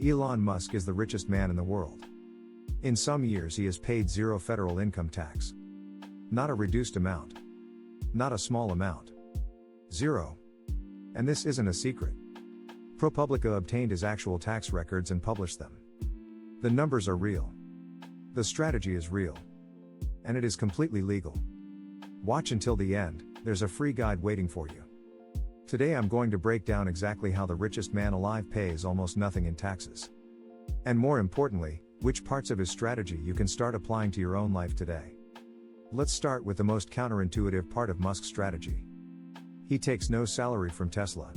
Elon Musk is the richest man in the world. In some years he has paid zero federal income tax. Not a reduced amount. Not a small amount. Zero. And this isn't a secret. ProPublica obtained his actual tax records and published them. The numbers are real. The strategy is real. And it is completely legal. Watch until the end, there's a free guide waiting for you. Today I'm going to break down exactly how the richest man alive pays almost nothing in taxes. And more importantly, which parts of his strategy you can start applying to your own life today. Let's start with the most counterintuitive part of Musk's strategy. He takes no salary from Tesla.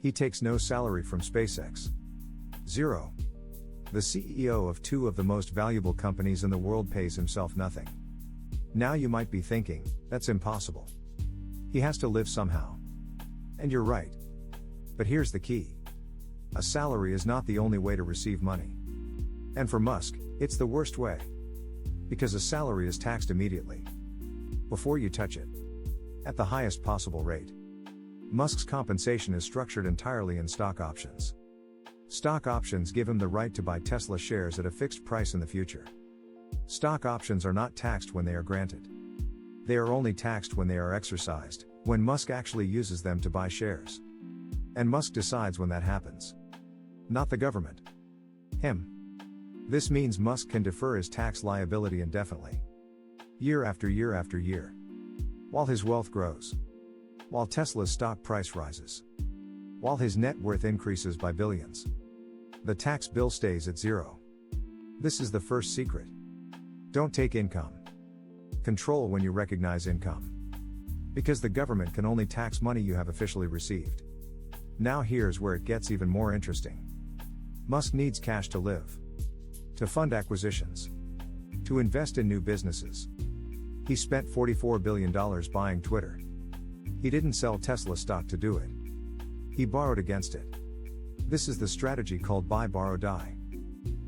He takes no salary from SpaceX. Zero. The CEO of two of the most valuable companies in the world pays himself nothing. Now you might be thinking, that's impossible. He has to live somehow. And you're right. But here's the key. A salary is not the only way to receive money. And for Musk, it's the worst way. Because a salary is taxed immediately. Before you touch it. At the highest possible rate. Musk's compensation is structured entirely in stock options. Stock options give him the right to buy Tesla shares at a fixed price in the future. Stock options are not taxed when they are granted. They are only taxed when they are exercised, when Musk actually uses them to buy shares. And Musk decides when that happens. Not the government. Him. This means Musk can defer his tax liability indefinitely. Year after year after year. While his wealth grows. While Tesla's stock price rises. While his net worth increases by billions. The tax bill stays at zero. This is the first secret. Don't take income. Control when you recognize income. Because the government can only tax money you have officially received. Now here's where it gets even more interesting. Musk needs cash to live. To fund acquisitions. To invest in new businesses. He spent $44 billion buying Twitter. He didn't sell Tesla stock to do it. He borrowed against it. This is the strategy called buy, borrow, die.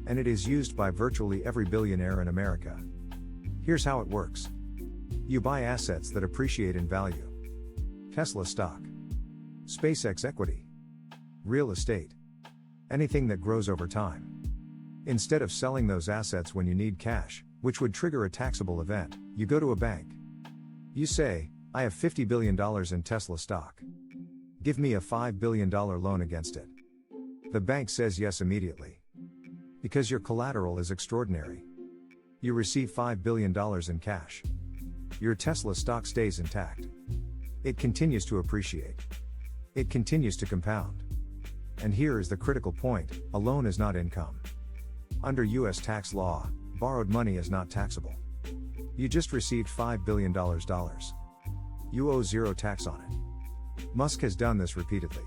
And it is used by virtually every billionaire in America. Here's how it works. You buy assets that appreciate in value. Tesla stock. SpaceX equity. Real estate. Anything that grows over time. Instead of selling those assets when you need cash, which would trigger a taxable event, you go to a bank. You say, I have $50 billion in Tesla stock. Give me a $5 billion loan against it. The bank says yes immediately. Because your collateral is extraordinary. You receive $5 billion in cash. Your Tesla stock stays intact. It continues to appreciate. It continues to compound. And here is the critical point, a loan is not income. Under US tax law, borrowed money is not taxable. You just received $5 billion. You owe zero tax on it. Musk has done this repeatedly.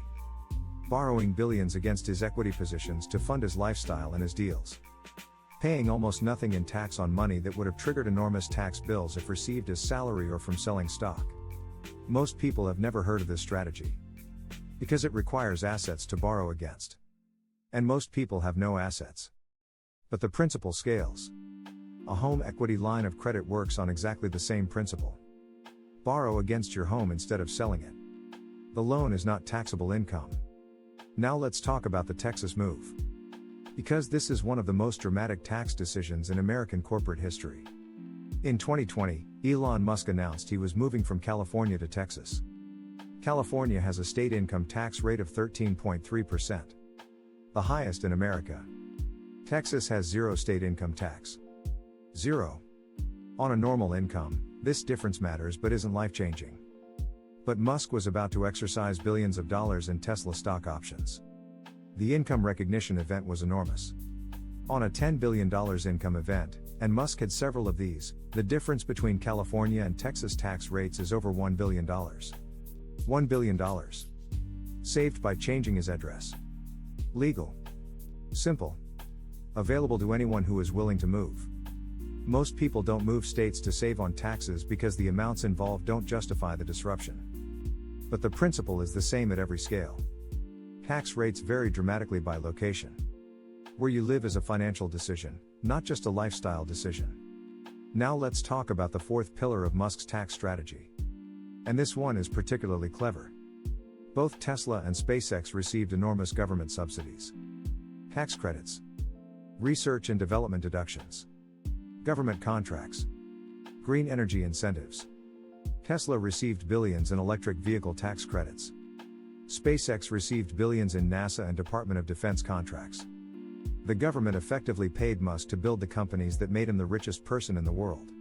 Borrowing billions against his equity positions to fund his lifestyle and his deals. Paying almost nothing in tax on money that would have triggered enormous tax bills if received as salary or from selling stock. Most people have never heard of this strategy. Because it requires assets to borrow against. And most people have no assets. But the principle scales. A home equity line of credit works on exactly the same principle. Borrow against your home instead of selling it. The loan is not taxable income. Now let's talk about the Texas move. Because this is one of the most dramatic tax decisions in American corporate history. In 2020, Elon Musk announced he was moving from California to Texas. California has a state income tax rate of 13.3%. The highest in America. Texas has zero state income tax. Zero. On a normal income, this difference matters but isn't life-changing. But Musk was about to exercise billions of dollars in Tesla stock options. The income recognition event was enormous. On a $10 billion income event, and Musk had several of these, the difference between California and Texas tax rates is over $1 billion. $1 billion. Saved by changing his address. Legal. Simple. Available to anyone who is willing to move. Most people don't move states to save on taxes because the amounts involved don't justify the disruption. But the principle is the same at every scale. Tax rates vary dramatically by location. Where you live is a financial decision, not just a lifestyle decision. Now let's talk about the fourth pillar of Musk's tax strategy. And this one is particularly clever. Both Tesla and SpaceX received enormous government subsidies. Tax credits. Research and development deductions. Government contracts. Green energy incentives. Tesla received billions in electric vehicle tax credits. SpaceX received billions in NASA and Department of Defense contracts. The government effectively paid Musk to build the companies that made him the richest person in the world.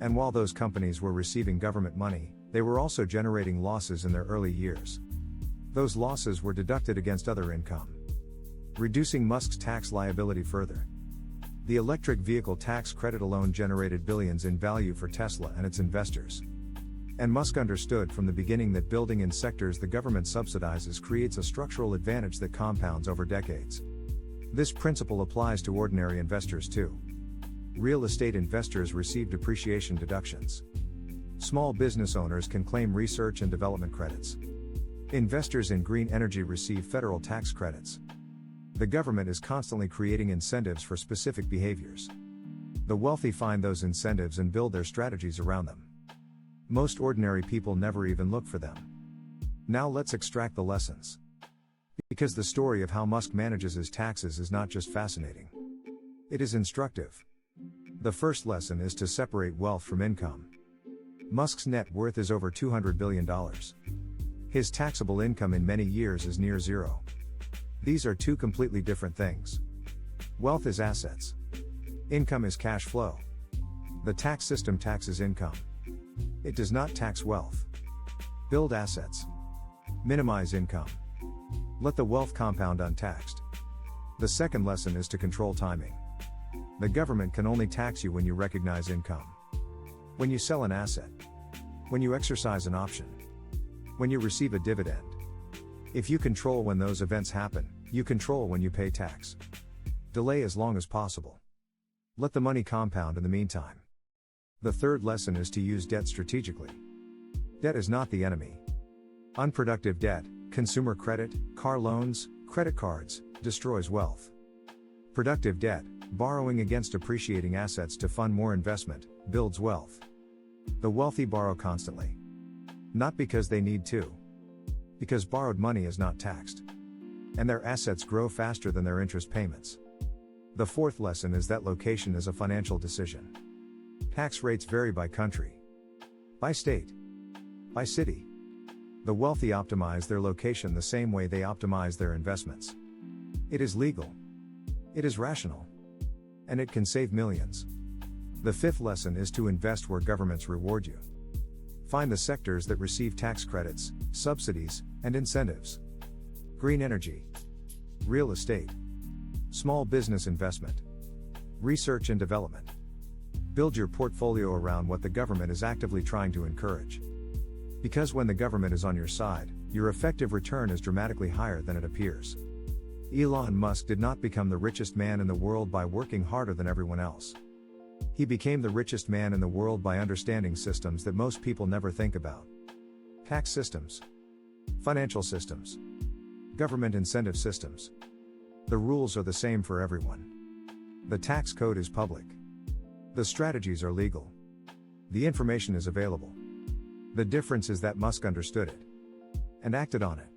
And while those companies were receiving government money, they were also generating losses in their early years. Those losses were deducted against other income, reducing Musk's tax liability further. The electric vehicle tax credit alone generated billions in value for Tesla and its investors. And Musk understood from the beginning that building in sectors the government subsidizes creates a structural advantage that compounds over decades. This principle applies to ordinary investors too. Real estate investors receive depreciation deductions. Small business owners can claim research and development credits. Investors in green energy receive federal tax credits. The government is constantly creating incentives for specific behaviors. The wealthy find those incentives and build their strategies around them. Most ordinary people never even look for them. Now let's extract the lessons. Because the story of how Musk manages his taxes is not just fascinating. It is instructive. The first lesson is to separate wealth from income. Musk's net worth is over $200 billion. His taxable income in many years is near zero. These are two completely different things. Wealth is assets. Income is cash flow. The tax system taxes income. It does not tax wealth. Build assets. Minimize income. Let the wealth compound untaxed. The second lesson is to control timing. The government can only tax you when you recognize income. When you sell an asset. When you exercise an option. When you receive a dividend. If you control when those events happen, you control when you pay tax. Delay as long as possible. Let the money compound in the meantime. The third lesson is to use debt strategically. Debt is not the enemy. Unproductive debt, consumer credit, car loans, credit cards, destroys wealth. Productive debt, borrowing against appreciating assets to fund more investment, builds wealth. The wealthy borrow constantly. Not because they need to. Because borrowed money is not taxed. And their assets grow faster than their interest payments. The fourth lesson is that location is a financial decision. Tax rates vary by country, by state, by city. The wealthy optimize their location the same way they optimize their investments. It is legal. It is rational. And it can save millions. The fifth lesson is to invest where governments reward you. Find the sectors that receive tax credits, subsidies, and incentives. Green energy. Real estate. Small business investment. Research and development. Build your portfolio around what the government is actively trying to encourage. Because when the government is on your side, your effective return is dramatically higher than it appears. Elon Musk did not become the richest man in the world by working harder than everyone else. He became the richest man in the world by understanding systems that most people never think about. Tax systems. Financial systems. Government incentive systems. The rules are the same for everyone. The tax code is public. The strategies are legal. The information is available. The difference is that Musk understood it. And acted on it.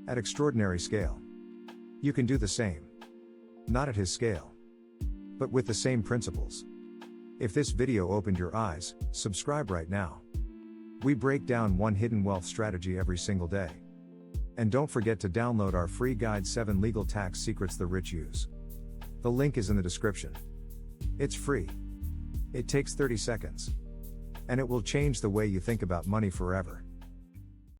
At extraordinary scale. You can do the same. Not at his scale. But with the same principles. If this video opened your eyes, subscribe right now. We break down one hidden wealth strategy every single day. And don't forget to download our free guide 7 Legal Tax Secrets the Rich Use. The link is in the description. It's free. It takes 30 seconds. And it will change the way you think about money forever.